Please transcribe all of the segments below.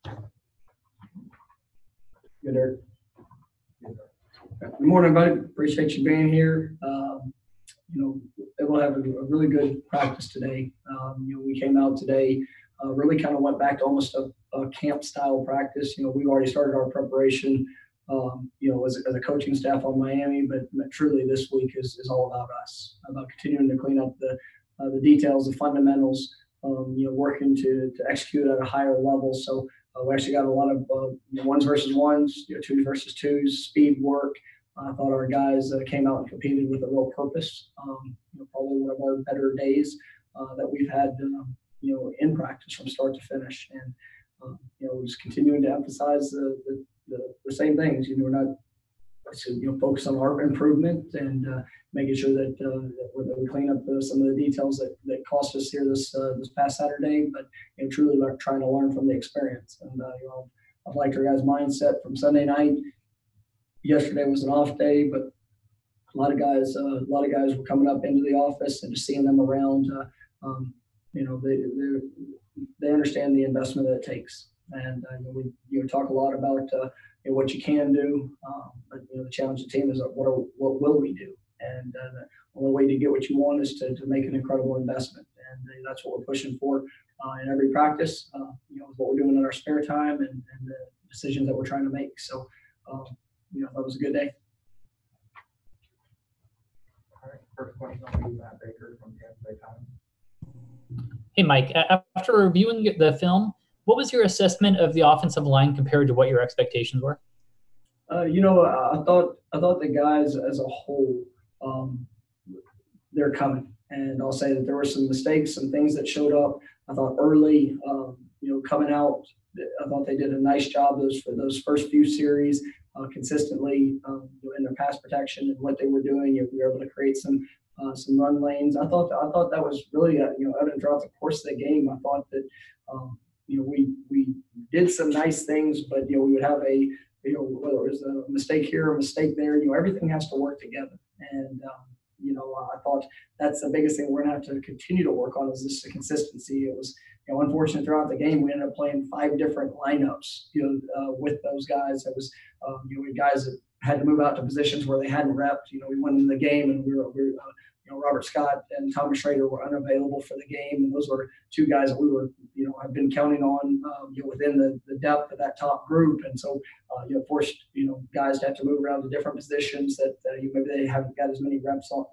Good, Eric. Good morning, everybody. Appreciate you being here. We'll have a really good practice today. We came out today, really kind of went back to almost a camp style practice. We've already started our preparation, as a coaching staff on Miami, but truly this week is all about us, about continuing to clean up the details, the fundamentals, working to execute at a higher level. So we actually got a lot of ones versus ones, twos versus twos, speed work. I thought our guys came out and competed with a real purpose. Probably one of our better days that we've had, in practice from start to finish. And we're just continuing to emphasize the same things. We're not focus on our improvement and making sure that we clean up some of the details that cost us here this past Saturday, but truly trying to learn from the experience. And I've liked our guys' mindset from Sunday night. Yesterday was an off day, but a lot of guys were coming up into the office and just seeing them around. They understand the investment that it takes, and we talk a lot about what you can do, but the challenge of the team is what will we do? And the only way to get what you want is to make an incredible investment, and that's what we're pushing for in every practice. What we're doing in our spare time and the decisions that we're trying to make. So. That was a good day. All right, first question will be Matt Baker from Tampa Bay Times. Hey, Mike, after reviewing the film, what was your assessment of the offensive line compared to what your expectations were? I thought the guys as a whole, they're coming. And I'll say that there were some mistakes, some things that showed up. I thought early, coming out, I thought they did a nice job for those first few series. Consistently in their pass protection and what they were doing. We were able to create some run lanes. I thought that was really evident throughout the course of the game. I thought that we did some nice things, but we would have whether it was a mistake here or a mistake there. Everything has to work together. And I thought that's the biggest thing we're gonna have to continue to work on is this consistency. It was unfortunate throughout the game. We ended up playing 5 different lineups, with those guys. It was, guys that had to move out to positions where they hadn't repped. We went in the game and we were Robert Scott and Thomas Schrader were unavailable for the game, and those were 2 guys that we were, I've been counting on, within the depth of that top group. And so, forced, guys to have to move around to different positions that maybe they haven't got as many reps on,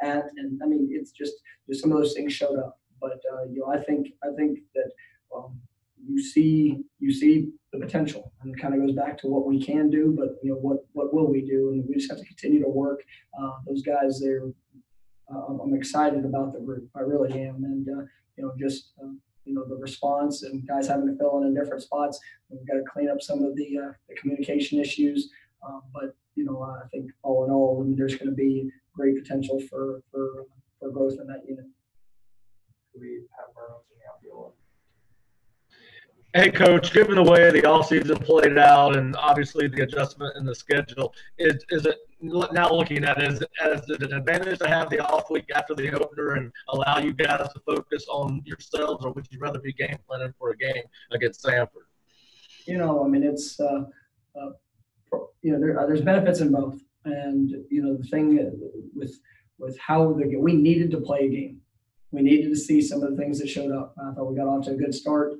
at. And I mean, it's just some of those things showed up. But I think that you see the potential, and it kind of goes back to what we can do, but what will we do? And we just have to continue to work. Those guys there, I'm excited about the group. I really am, and the response and guys having to fill in different spots. We've got to clean up some of the communication issues, but I think all in all, there's going to be great potential for growth in that unit. We have our own outfield. Hey, Coach, given the way the offseason played out and obviously the adjustment in the schedule, is it now looking at it as an advantage to have the off week after the opener and allow you guys to focus on yourselves, or would you rather be game planning for a game against Sanford? It's there's benefits in both, and the thing with how we needed to play a game. We needed to see some of the things that showed up. I thought we got off to a good start.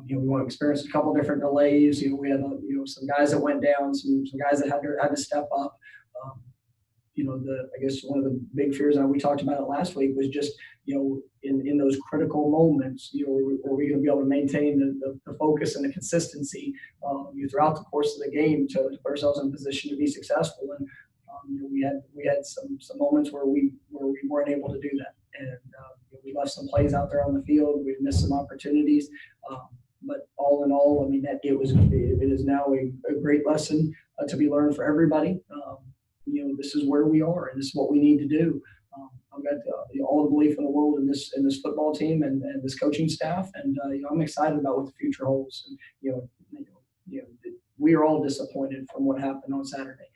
We want to experience a couple different delays. We had some guys that went down, some guys that had to step up. I guess one of the big fears, and we talked about it last week, was just in those critical moments, are we going to be able to maintain the focus and the consistency throughout the course of the game to put ourselves in a position to be successful. And we had some moments where we weren't able to do that. And we left some plays out there on the field. We missed some opportunities, but all in all, it is now a great lesson to be learned for everybody. This is where we are, and this is what we need to do. I've got all the belief in the world in this football team and this coaching staff, and I'm excited about what the future holds. And we are all disappointed from what happened on Saturday,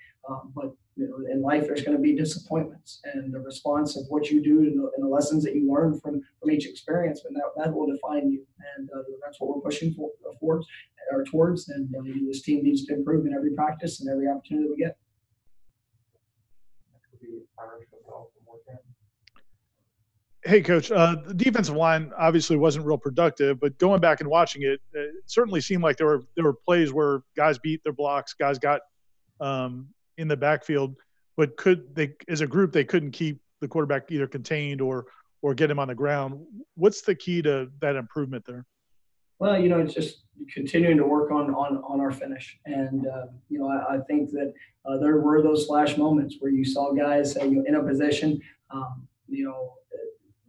but in life, there's going to be disappointments, and the response of what you do and the lessons that you learn from each experience, and that will define you. And that's what we're pushing towards. And this team needs to improve in every practice and every opportunity that we get. Hey, Coach, the defensive line obviously wasn't real productive, but going back and watching it, it certainly seemed like there were plays where guys beat their blocks, guys got in the backfield, but as a group, they couldn't keep the quarterback either contained or get him on the ground. What's the key to that improvement there? Well, it's just continuing to work on our finish. And, I think that there were those flash moments where you saw guys in a position,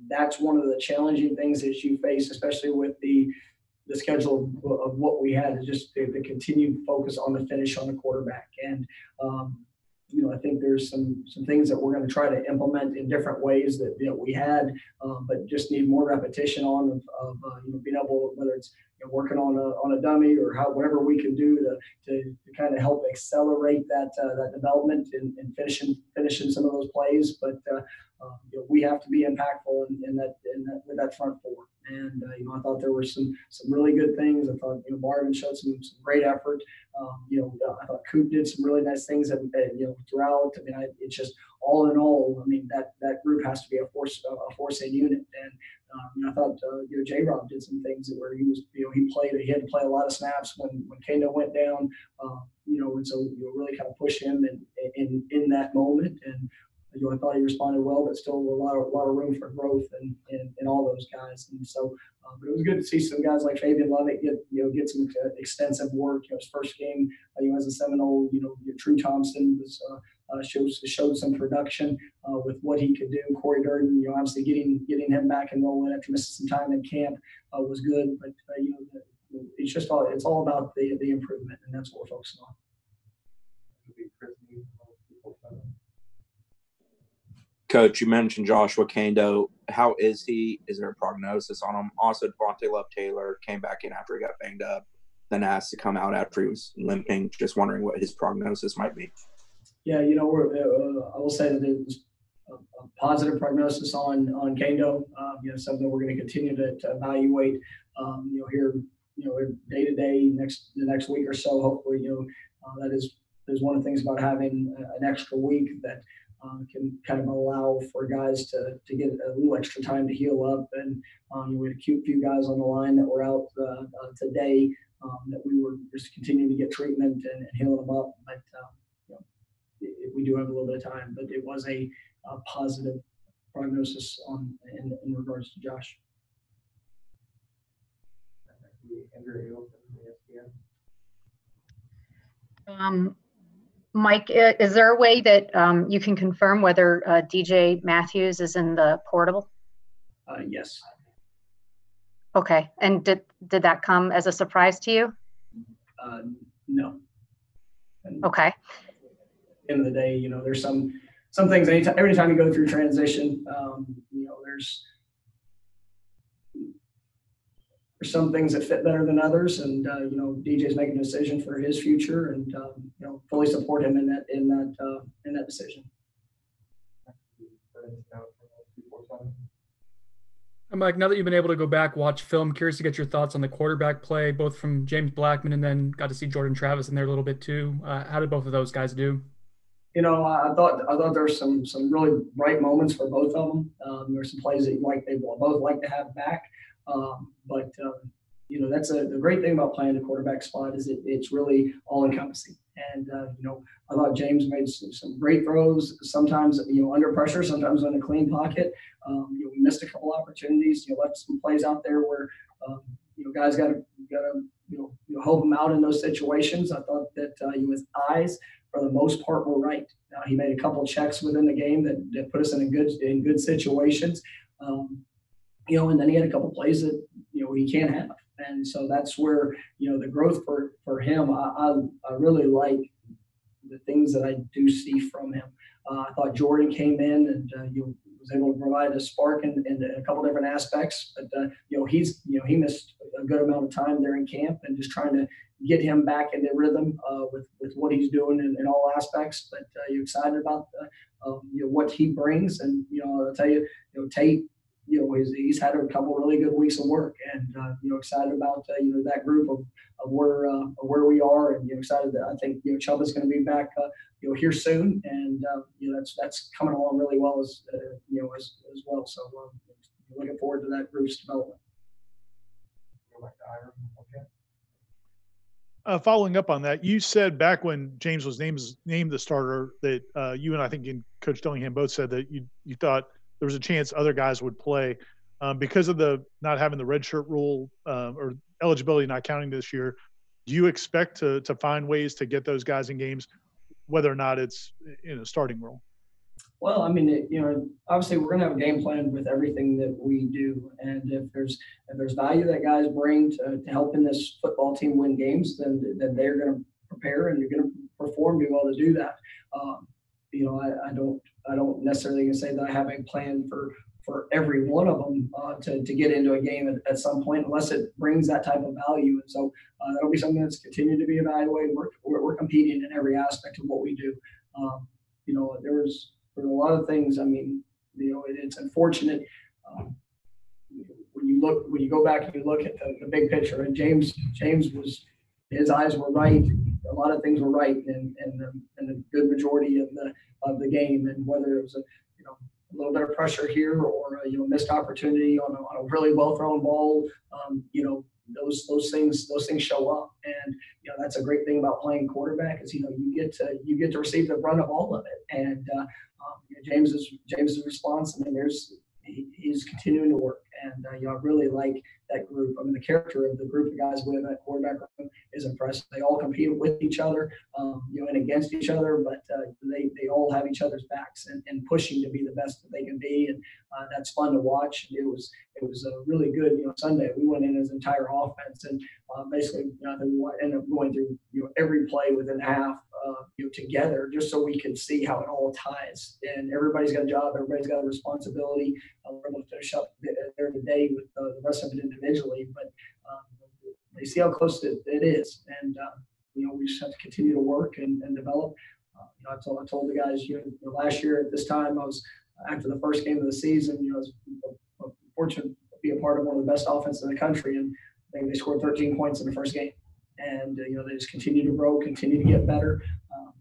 that's one of the challenging things that you face, especially with the schedule of what we had, is just the continued focus on the finish on the quarterback. And, I think there's some things that we're going to try to implement in different ways that we had, but just need more repetition of being able, whether it's working on a dummy or whatever we can do to kind of help accelerate that development and finishing some of those plays. But we have to be impactful with that front four. And I thought there were some really good things. I thought Marvin showed some great effort. I thought Coop did some really nice things throughout. I mean, it's just all in all. I mean, that group has to be a force in unit. And I thought J-Rob did some things where he was he had to play a lot of snaps when Kaindoh went down. And so really kind of push him in that moment. And I thought he responded well, but still a lot of room for growth in all those guys. And so, but it was good to see some guys like Fabian Lovett get some extensive work. His first game, as a Seminole. Drew Thompson showed some production with what he could do. Corey Durden, obviously getting him back and rolling after missing some time in camp was good. But it's all about the improvement, and that's what we're focusing on. Coach, you mentioned Joshua Kaindoh. How is he? Is there a prognosis on him? Also, Devontae Love-Taylor came back in after he got banged up, then asked to come out after he was limping. Just wondering what his prognosis might be. Yeah, I will say that it was a positive prognosis on Kaindoh. Something we're going to continue to evaluate. Here, day to day, the next week or so. Hopefully, that is one of the things about having an extra week that can kind of allow for guys to get a little extra time to heal up. And we had a few guys on the line that were out today that we were just continuing to get treatment and healing them up. But we do have a little bit of time. But it was a positive prognosis in regards to Josh. Mike, is there a way that you can confirm whether DJ Matthews is in the portal? Yes. Okay. And did that come as a surprise to you? No. And okay. At the end of the day, there's some things every time you go through transition, there's some things that fit better than others, and DJ's making a decision for his future, and fully support him in that decision. Mike, now that you've been able to go back, watch film, curious to get your thoughts on the quarterback play, both from James Blackman and then got to see Jordan Travis in there a little bit too. How did both of those guys do? I thought there were some really bright moments for both of them. There were some plays that they both like to have back. But that's the great thing about playing the quarterback spot is it's really all encompassing. And, I thought James made some great throws, sometimes, under pressure, sometimes in a clean pocket. We missed a couple opportunities, left some plays out there where, guys got to help him out in those situations. I thought that his eyes, for the most part, were right. He made a couple checks within the game that put us in good situations. And then he had a couple plays that, he can't have. And so that's where, the growth for him, I really like the things that I do see from him. I thought Jordan came in and, was able to provide a spark in a couple different aspects. But, he missed a good amount of time there in camp and just trying to get him back into rhythm with what he's doing in all aspects. But you're excited about what he brings, and I'll tell you, Tate. He's had a couple really good weeks of work, and excited about that group of where we are, and excited that I think Chubba's going to be back here soon, and that's coming along really well as well. So looking forward to that group's development. Following up on that, you said back when James was named the starter that you and I think Coach Dillingham both said that you thought there was a chance other guys would play because of the not having the redshirt rule or eligibility not counting this year. Do you expect to find ways to get those guys in games, whether or not it's in a starting role? Well, I mean, obviously we're going to have a game plan with everything that we do, and if there's value that guys bring to helping this football team win games, then they're going to prepare and they're going to perform, be well to do that. I don't necessarily say that I have a plan for every one of them to get into a game at some point, unless it brings that type of value. And so that'll be something that's continued to be evaluated. We're competing in every aspect of what we do. There's a lot of things. I mean, it's unfortunate when you go back and you look at the big picture. And James his eyes were right. A lot of things were right in the good majority of the game, and whether it was a little bit of pressure here or missed opportunity on a really well thrown ball, those things show up, and that's a great thing about playing quarterback is you get to receive the brunt of all of it, and James's response. I mean, he's continuing to work, and I really like that group. I mean, the character of the group of guys with that quarterback room is impressive. They all compete with each other, and against each other, but they all have each other's backs and pushing to be the best that they can be, and that's fun to watch. It was a really good Sunday. We went in as an entire offense, and basically I think we ended up going through every play within half together, just so we could see how it all ties. And everybody's got a job, everybody's got a responsibility. We're able to finish up there today with the rest of it individually, but they see how close it is, and we just have to continue to work and develop. I told the guys last year at this time, I was after the first game of the season. I was fortunate to be a part of one of the best offenses in the country, and I think they scored 13 points in the first game. And they just continue to grow, continue to get better.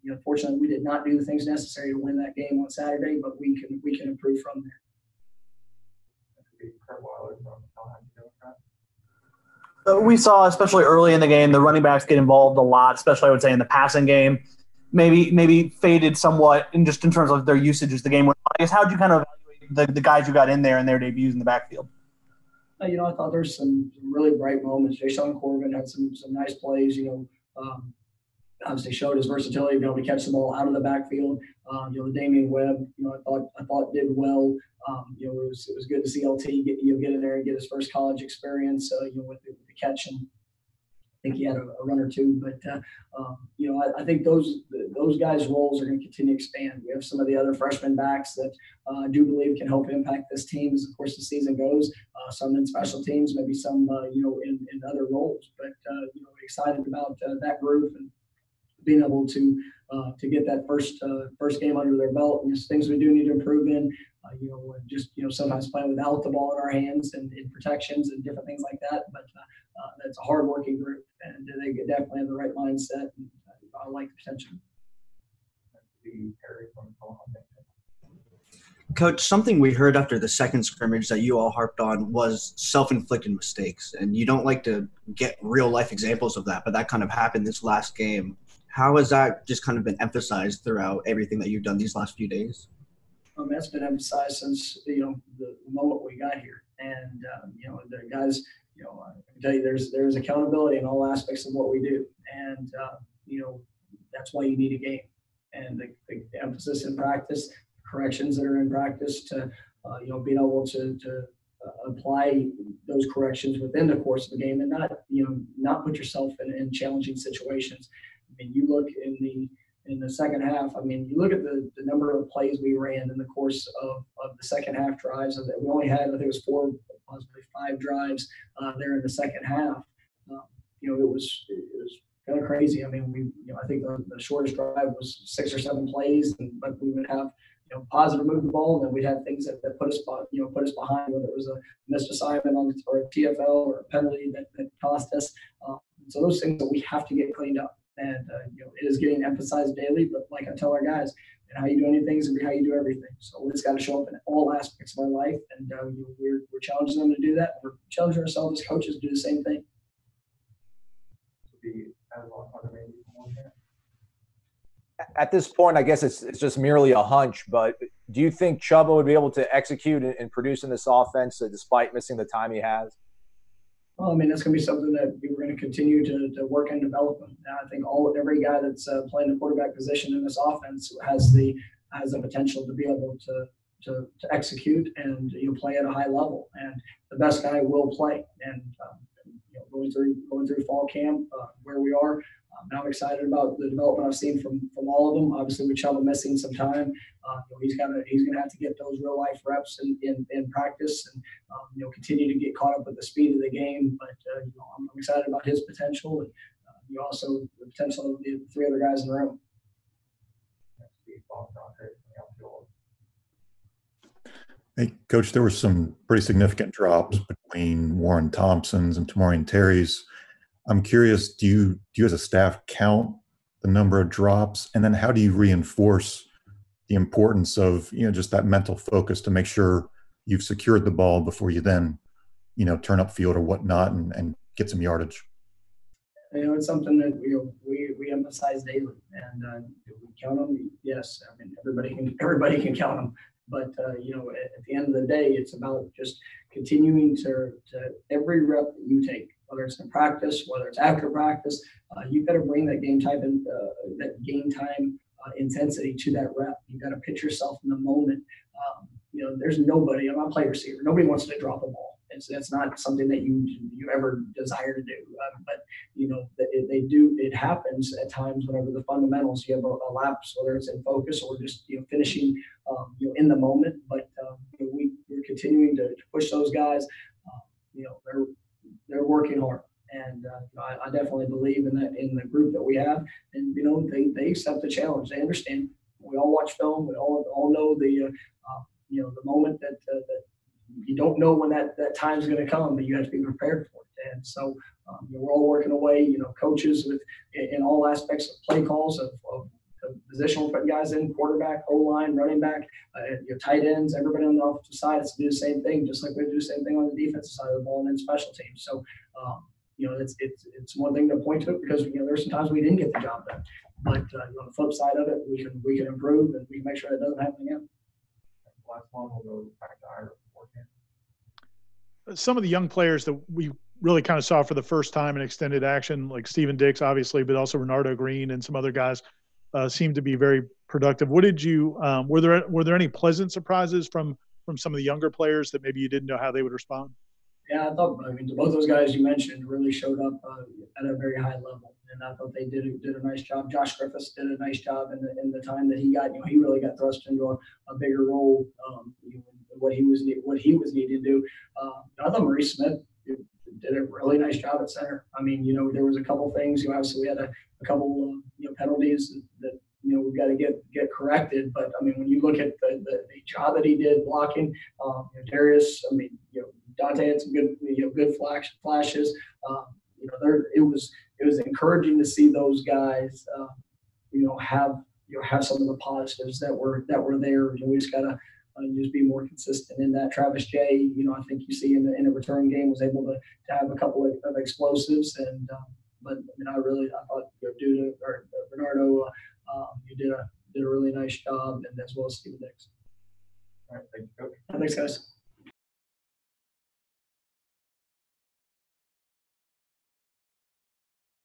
Unfortunately, we did not do the things necessary to win that game on Saturday, but we can improve from there. We saw, especially early in the game, the running backs get involved a lot, especially I would say in the passing game. Maybe faded somewhat in terms of their usage as the game went on. I guess how did you kind of evaluate the guys who got in there and their debuts in the backfield? I thought there's some really bright moments. Jason Corbin had some nice plays. Obviously showed his versatility, being able to catch the ball out of the backfield. The Damian Webb, I thought did well. It was good to see LT get in there and get his first college experience. With the catch, and I think he had a run or two. But I think those guys' roles are going to continue to expand. We have some of the other freshman backs that I do believe can help impact this team as, of course, the season goes. Some in special teams, maybe some in other roles. But excited about that group and being able to get that first game under their belt. And just things we do need to improve in. Sometimes playing without the ball in our hands and in protections and different things like that. But that's a hard-working group, and they definitely have the right mindset. And I like the potential. Coach, something we heard after the second scrimmage that you all harped on was self-inflicted mistakes, and you don't like to get real-life examples of that, but that kind of happened this last game. How has that just kind of been emphasized throughout everything that you've done these last few days? That's been emphasized since the moment we got here, and the guys. I can tell you, there's accountability in all aspects of what we do, and that's why you need a game, and the emphasis in practice, corrections that are in practice, to being able to apply those corrections within the course of the game, and not put yourself in challenging situations. I mean, you look in the second half. I mean, you look at the number of plays we ran in the course of the second half drives. We only had, I think it was 4, possibly 5 drives there in the second half. It was kind of crazy. I mean, I think the shortest drive was 6 or 7 plays, but we would have, positive move the ball, and then we'd have things that put us behind, whether it was a missed assignment or a TFL or a penalty that cost us. So those things that we have to get cleaned up, and it is getting emphasized daily. But like I tell our guys, how you do anything is how you do everything. So it's got to show up in all aspects of our life, and we're challenging them to do that. We're challenging ourselves as coaches to do the same thing. At this point, I guess it's just merely a hunch, but do you think Chubba would be able to execute and produce in this offense despite missing the time he has? Well, I mean, that's going to be something that we're going to continue to work and develop. And I think every guy that's playing the quarterback position in this offense has the potential to be able to execute and play at a high level. And the best guy will play. And going through fall camp, where we are. And I'm excited about the development I've seen from all of them. Obviously, with Chubba missing some time, he's gonna have to get those real life reps in practice, and continue to get caught up with the speed of the game. But I'm excited about his potential, and also the potential of the 3 other guys in the room. Hey, Coach, there were some pretty significant drops between Warren Thompson's and Tamorian Terry's. I'm curious, do you as a staff count the number of drops? And then how do you reinforce the importance of, just that mental focus to make sure you've secured the ball before you then, turn up field or whatnot and get some yardage? It's something that we emphasize daily, and we count them. Yes, I mean everybody can count them, but at the end of the day, it's about just continuing to every rep that you take, whether it's in practice, whether it's after practice, you've got to bring that game time intensity to that rep. You've got to pitch yourself in the moment. There's nobody. I'm not a play receiver. Nobody wants to drop a ball. It's not something that you ever desire to do. But they do. It happens at times whenever the fundamentals, you have a lapse, whether it's in focus or just finishing in the moment. But we're continuing to push those guys. They're working hard, and I definitely believe in that, in the group that we have. And they accept the challenge. They understand. We all watch film. We all know the moment that you don't know when that time's going to come, but you have to be prepared for it. And so we're all working away. Coaches in all aspects of play calls of positional guys in quarterback, O-line, running back, tight ends, everybody on the offensive side has to do the same thing, just like we do the same thing on the defensive side of the ball and in special teams. So, it's one thing to point to it because there's some times we didn't get the job done, but on the flip side of it, we can improve and we can make sure it doesn't happen again. Last one, we'll go back to Ira. Some of the young players that we really kind of saw for the first time in extended action, like Steven Dix, obviously, but also Renardo Green and some other guys, seemed to be very productive. What did you were there any pleasant surprises from some of the younger players that maybe you didn't know how they would respond? Yeah, both those guys you mentioned really showed up at a very high level, and I thought they did a nice job. Josh Griffiths did a nice job in the time that he got. He really got thrust into a bigger role. What he was needed to do. I thought Maurice Smith did a really nice job at center. I mean, there was a couple things. Obviously, we had a couple penalties that we've got to get corrected. But I mean, when you look at the job that he did blocking, Darius, I mean, Dante had some good flashes. It was encouraging to see those guys, have some of the positives that were there. We just gotta just be more consistent in that. Travis J, I think you see in a return game was able to have a couple of explosives, and but I thought due to Bernardo, you did a really nice job, and as well as Steven Dix. All right, thank you, Coach. Thanks, guys.